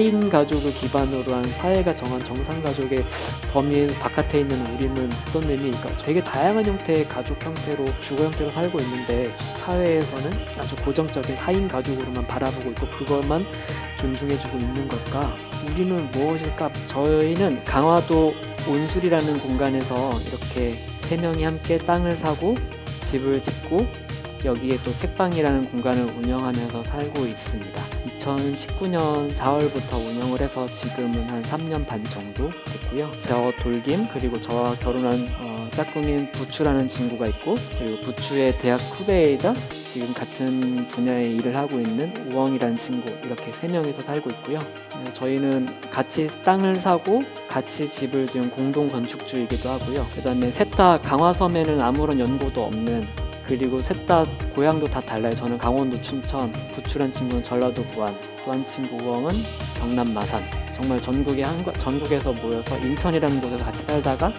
4인 가족을 기반으로 한 사회가 정한 정상 가족의 범위 바깥에 있는 우리는 어떤 의미일까? 되게 다양한 형태의 가족 형태로 주거 형태로 살고 있는데 사회에서는 아주 고정적인 4인 가족으로만 바라보고 있고 그것만 존중해주고 있는 걸까? 우리는 무엇일까? 저희는 강화도 온술이라는 공간에서 이렇게 3명이 함께 땅을 사고 집을 짓고 여기에 또 책방이라는 공간을 운영하면서 살고 있습니다. 2019년 4월부터 운영을 해서 지금은 한 3년 반 정도 됐고요. 저 돌김 그리고 저와 결혼한 짝꿍인 부추라는 친구가 있고 그리고 부추의 대학 후배이자 지금 같은 분야의 일을 하고 있는 우엉이라는 친구 이렇게 3명이서 살고 있고요. 저희는 같이 땅을 사고 같이 집을 지은 공동 건축주이기도 하고요. 그 다음에 셋 다 강화섬에는 아무런 연고도 없는 그리고 셋 다 고향도 다 달라요. 저는 강원도 춘천, 부추란 친구는 전라도 부안, 또 한 친구 우엉은 경남 마산. 정말 전국에서 모여서 인천이라는 곳에서 같이 살다가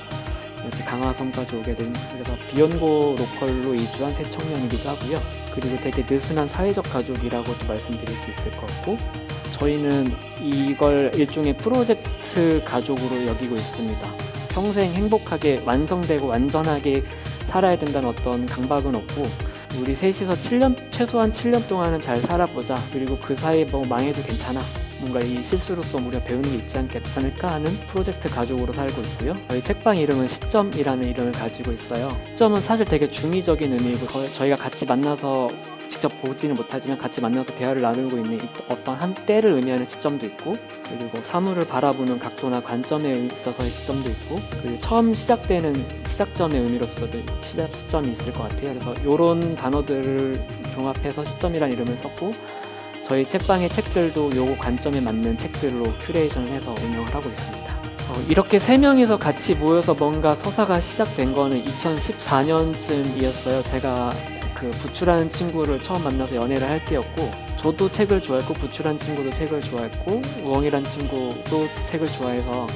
이렇게 강화섬까지 오게 된 그래서 비연고 로컬로 이주한 새 청년이기도 하고요. 그리고 되게 느슨한 사회적 가족이라고도 말씀드릴 수 있을 것 같고 저희는 이걸 일종의 프로젝트 가족으로 여기고 있습니다. 평생 행복하게 완성되고 완전하게 살아야 된다는 어떤 강박은 없고 우리 셋이서 최소한 7년 동안은 잘 살아보자. 그리고 그 사이에 뭐 망해도 괜찮아. 뭔가 이 실수로서 우리가 배우는 게 있지 않을까 하는 프로젝트 가족으로 살고 있고요. 저희 책방 이름은 시점이라는 이름을 가지고 있어요. 시점은 사실 되게 중의적인 의미이고 저희가 같이 만나서 직접 보지는 못하지만 같이 만나서 대화를 나누고 있는 어떤 한 때를 의미하는 시점도 있고 그리고 사물을 바라보는 각도나 관점에 있어서의 시점도 있고 그리고 처음 시작되는 시작점의 의미로서도 시점이 있을 것 같아요. 그래서 이런 단어들을 종합해서 시점이라는 이름을 썼고 저희 책방의 책들도 요 관점에 맞는 책들로 큐레이션을 해서 운영을 하고 있습니다. 이렇게 3명이서 같이 모여서 뭔가 서사가 시작된 거는 2014년쯤이었어요. 제가 그 부추라는 친구를 처음 만나서 연애를 할 때였고 저도 책을 좋아했고 부추라는 친구도 책을 좋아했고 우엉이라는 친구도 책을 좋아해서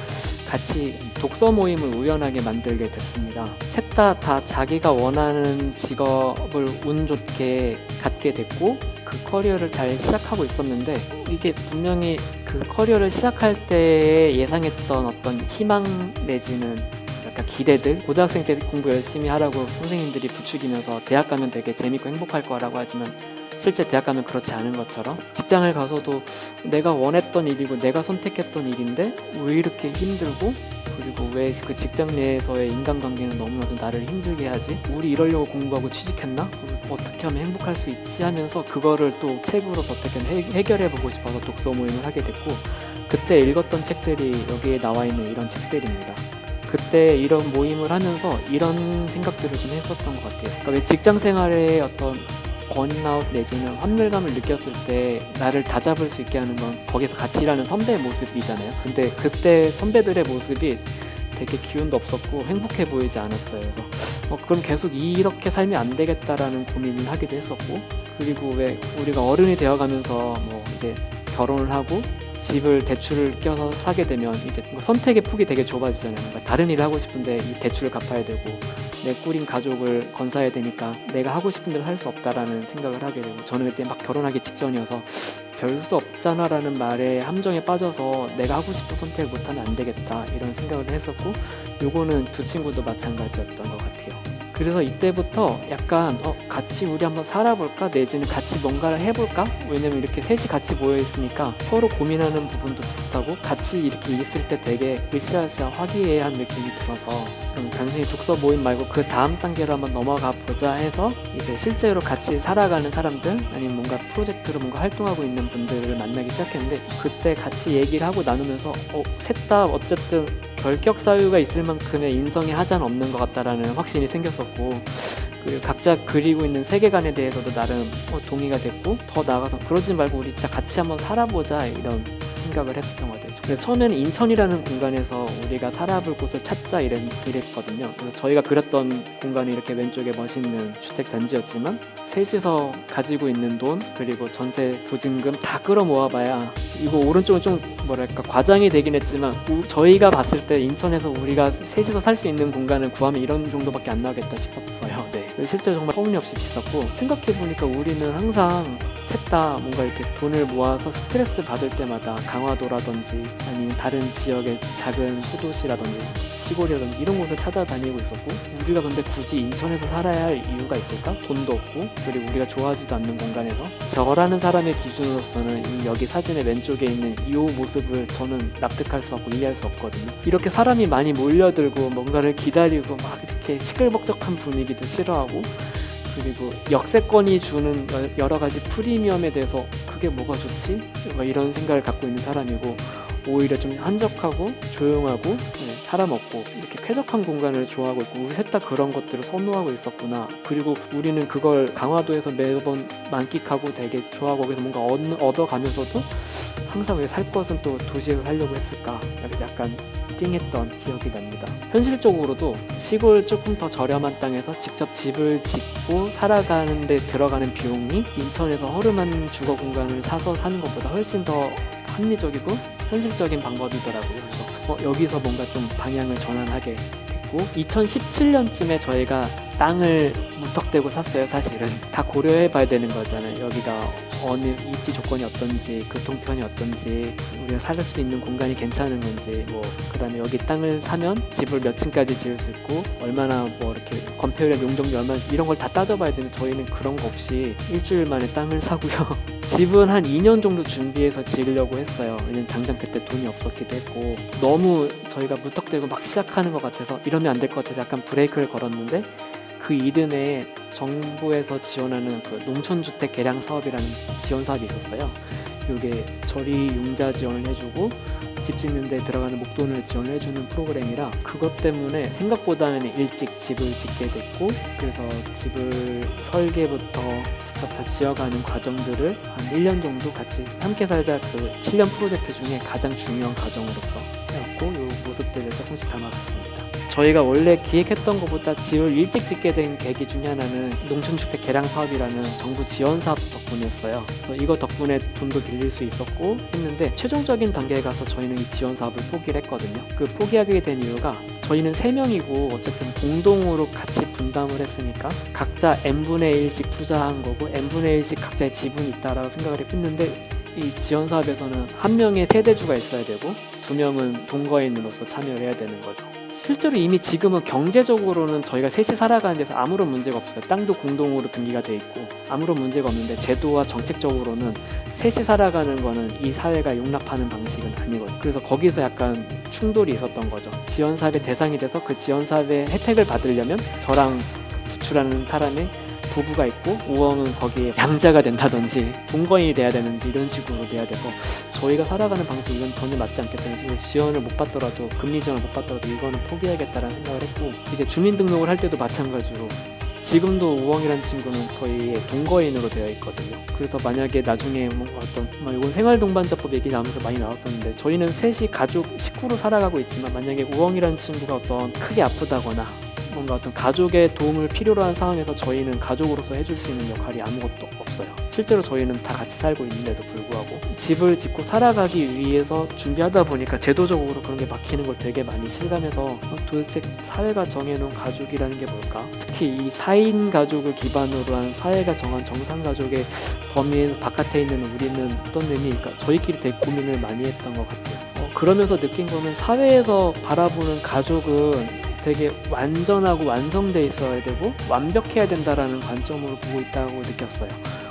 같이 독서 모임을 우연하게 만들게 됐습니다. 셋 다 자기가 원하는 직업을 운 좋게 갖게 됐고 그 커리어를 잘 시작하고 있었는데 이게 분명히 그 커리어를 시작할 때 예상했던 어떤 희망 내지는 약간 기대들 고등학생 때 공부 열심히 하라고 선생님들이 부추기면서 대학 가면 되게 재밌고 행복할 거라고 하지만 실제 대학 가면 그렇지 않은 것처럼 직장을 가서도 내가 원했던 일이고 내가 선택했던 일인데 왜 이렇게 힘들고 그리고 왜 그 직장 내에서의 인간관계는 너무나도 나를 힘들게 하지? 우리 이러려고 공부하고 취직했나? 어떻게 하면 행복할 수 있지? 하면서 그거를 또 책으로서 어떻게 해결해보고 싶어서 독서 모임을 하게 됐고 그때 읽었던 책들이 여기에 나와 있는 이런 책들입니다. 그때 이런 모임을 하면서 이런 생각들을 좀 했었던 것 같아요. 그러니까 왜 직장 생활에 어떤 번아웃 내지는 환멸감을 느꼈을 때 나를 다잡을 수 있게 하는 건 거기서 같이 일하는 선배의 모습이잖아요. 근데 그때 선배들의 모습이 되게 기운도 없었고 행복해 보이지 않았어요. 그래서 그럼 계속 이렇게 살면 안 되겠다라는 고민을 하기도 했었고 그리고 왜 우리가 어른이 되어가면서 뭐 이제 결혼을 하고 집을 대출을 껴서 사게 되면 이제 선택의 폭이 되게 좁아지잖아요. 그러니까 다른 일을 하고 싶은데 이 대출을 갚아야 되고 내 꾸린 가족을 건사해야 되니까 내가 하고 싶은 대로 살 수 없다라는 생각을 하게 되고 저는 그때 막 결혼하기 직전이어서 별 수 없잖아라는 말에 함정에 빠져서 내가 하고 싶은 선택을 못하면 안 되겠다 이런 생각을 했었고 요거는 두 친구도 마찬가지였던 것 같아요. 그래서 이때부터 약간 같이 우리 한번 살아볼까 내지는 같이 뭔가를 해볼까 왜냐면 이렇게 셋이 같이 모여있으니까 서로 고민하는 부분도 비슷하고 같이 이렇게 있을 때 되게 으쌰으쌰 화기애애한 느낌이 들어서 그럼 단순히 독서 모임 말고 그 다음 단계로 한번 넘어가 보자 해서 이제 실제로 같이 살아가는 사람들 아니면 뭔가 프로젝트로 뭔가 활동하고 있는 분들을 만나기 시작했는데 그때 같이 얘기를 하고 나누면서 셋 다 어쨌든 결격 사유가 있을 만큼의 인성의 하자는 없는 것 같다라는 확신이 생겼었고 그리고 각자 그리고 있는 세계관에 대해서도 나름 동의가 됐고 더 나아가서 그러지 말고 우리 진짜 같이 한번 살아보자 이런 생각을 했었던 것 같아요. 그래서 처음에는 인천이라는 공간에서 우리가 살아볼 곳을 찾자 이랬거든요. 그래서 저희가 그렸던 공간이 이렇게 왼쪽에 멋있는 주택 단지였지만 셋이서 가지고 있는 돈 그리고 전세 보증금 다 끌어모아봐야 이거 오른쪽은 좀 뭐랄까 과장이 되긴 했지만 저희가 봤을 때 인천에서 우리가 셋이서 살 수 있는 공간을 구하면 이런 정도밖에 안 나오겠다 싶었어요. 네. 실제로 정말 터무니없이 비쌌고 생각해보니까 우리는 항상 셋 다 뭔가 이렇게 돈을 모아서 스트레스 받을 때마다 강화도라든지 아니면 다른 지역의 작은 소도시라든지 시골이라든지 이런 곳을 찾아다니고 있었고, 우리가 근데 굳이 인천에서 살아야 할 이유가 있을까? 돈도 없고 그리고 우리가 좋아하지도 않는 공간에서. 저라는 사람의 기준으로서는 이 여기 사진의 왼쪽에 있는 이 모습을 저는 납득할 수 없고 이해할 수 없거든요. 이렇게 사람이 많이 몰려들고 뭔가를 기다리고 막 이렇게 시끌벅적한 분위기도 싫어하고, 그리고 역세권이 주는 여러 가지 프리미엄에 대해서 그게 뭐가 좋지? 이런 생각을 갖고 있는 사람이고, 오히려 좀 한적하고 조용하고 사람 없고 이렇게 쾌적한 공간을 좋아하고 있고, 우리 셋 다 그런 것들을 선호하고 있었구나. 그리고 우리는 그걸 강화도에서 매번 만끽하고 되게 좋아하고 거기서 뭔가 얻어가면서도 항상 왜 살 것은 또 도시에서 살려고 했을까? 약간 띵했던 기억이 납니다. 현실적으로도 시골 조금 더 저렴한 땅에서 직접 집을 짓고 살아가는데 들어가는 비용이 인천에서 허름한 주거 공간을 사서 사는 것보다 훨씬 더 합리적이고 현실적인 방법이더라고요. 그래서 여기서 뭔가 좀 방향을 전환하게 됐고, 2017년쯤에 저희가 땅을 무턱대고 샀어요. 사실은 다 고려해 봐야 되는 거잖아요. 여기가 어느 입지 조건이 어떤지, 교통편이 어떤지, 우리가 살 수 있는 공간이 괜찮은 건지, 그다음에 여기 땅을 사면 집을 몇 층까지 지을 수 있고 얼마나 이렇게 건폐율의 용적률 얼마나, 이런 걸 다 따져봐야 되는데 저희는 그런 거 없이 일주일 만에 땅을 사고요. 집은 한 2년 정도 준비해서 지으려고 했어요. 왜냐면 당장 그때 돈이 없었기도 했고, 너무 저희가 무턱대고 막 시작하는 것 같아서 이러면 안 될 것 같아서 약간 브레이크를 걸었는데, 그 이듬해 정부에서 지원하는 그 농촌주택 개량 사업이라는 지원 사업이 있었어요. 이게 저리 융자 지원을 해주고 집 짓는 데 들어가는 목돈을 지원을 해주는 프로그램이라, 그것 때문에 생각보다는 일찍 집을 짓게 됐고, 그래서 집을 설계부터 직접 다 지어가는 과정들을 한 1년 정도 같이 함께 살자 그 7년 프로젝트 중에 가장 중요한 과정으로서 해왔고, 이 모습들을 조금씩 담아봤습니다. 저희가 원래 기획했던 것보다 집을 일찍 짓게 된 계기 중에 하나는 농촌주택 개량 사업이라는 정부 지원 사업 덕분이었어요. 그래서 이거 덕분에 돈도 빌릴 수 있었고 했는데, 최종적인 단계에 가서 저희는 이 지원 사업을 포기를 했거든요. 그 포기하게 된 이유가, 저희는 3명이고 어쨌든 공동으로 같이 분담을 했으니까 각자 n분의 1씩 투자한 거고 n분의 1씩 각자의 지분이 있다라고 생각을 했는데, 이 지원 사업에서는 한 명의 세대주가 있어야 되고 2명은 동거인으로서 참여를 해야 되는 거죠. 실제로 이미 지금은 경제적으로는 저희가 셋이 살아가는 데서 아무런 문제가 없어요. 땅도 공동으로 등기가 돼 있고 아무런 문제가 없는데, 제도와 정책적으로는 셋이 살아가는 거는 이 사회가 용납하는 방식은 아니거든요. 그래서 거기서 약간 충돌이 있었던 거죠. 지원 사업의 대상이 돼서 그 지원 사업의 혜택을 받으려면 저랑 부추라는 사람의 부부가 있고 우엉은 거기에 양자가 된다든지 동거인이 돼야 되는데, 이런 식으로 돼야 돼서 저희가 살아가는 방식이 이건 전혀 맞지 않겠다는, 지원을 못 받더라도, 금리 지원을 못 받더라도 이거는 포기해야겠다라는 생각을 했고, 이제 주민등록을 할 때도 마찬가지로 지금도 우엉이라는 친구는 저희의 동거인으로 되어 있거든요. 그래서 만약에 나중에 이건 생활동반자법 얘기 나오면서 많이 나왔었는데, 저희는 셋이 가족 식구로 살아가고 있지만 만약에 우엉이라는 친구가 어떤 크게 아프다거나 뭔가 어떤 가족의 도움을 필요로 한 상황에서 저희는 가족으로서 해줄 수 있는 역할이 아무것도 없어요. 실제로 저희는 다 같이 살고 있는데도 불구하고 집을 짓고 살아가기 위해서 준비하다 보니까 제도적으로 그런 게 막히는 걸 되게 많이 실감해서, 도대체 사회가 정해놓은 가족이라는 게 뭘까? 특히 이 4인 가족을 기반으로 한 사회가 정한 정상가족의 범위 바깥에 있는 우리는 어떤 의미일까? 저희끼리 되게 고민을 많이 했던 것 같아요. 그러면서 느낀 거는, 사회에서 바라보는 가족은 되게 완전하고 완성돼 있어야 되고 완벽해야 된다라는 관점으로 보고 있다고 느꼈어요.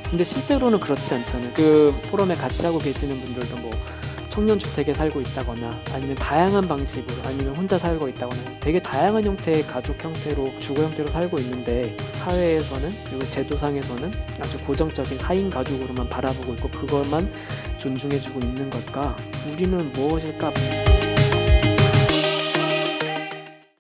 근데 실제로는 그렇지 않잖아요. 그 포럼에 같이 하고 계시는 분들도 청년주택에 살고 있다거나 아니면 다양한 방식으로, 아니면 혼자 살고 있다거나 되게 다양한 형태의 가족 형태로, 주거 형태로 살고 있는데, 사회에서는 그리고 제도상에서는 아주 고정적인 4인 가족으로만 바라보고 있고 그것만 존중해주고 있는 걸까? 우리는 무엇일까?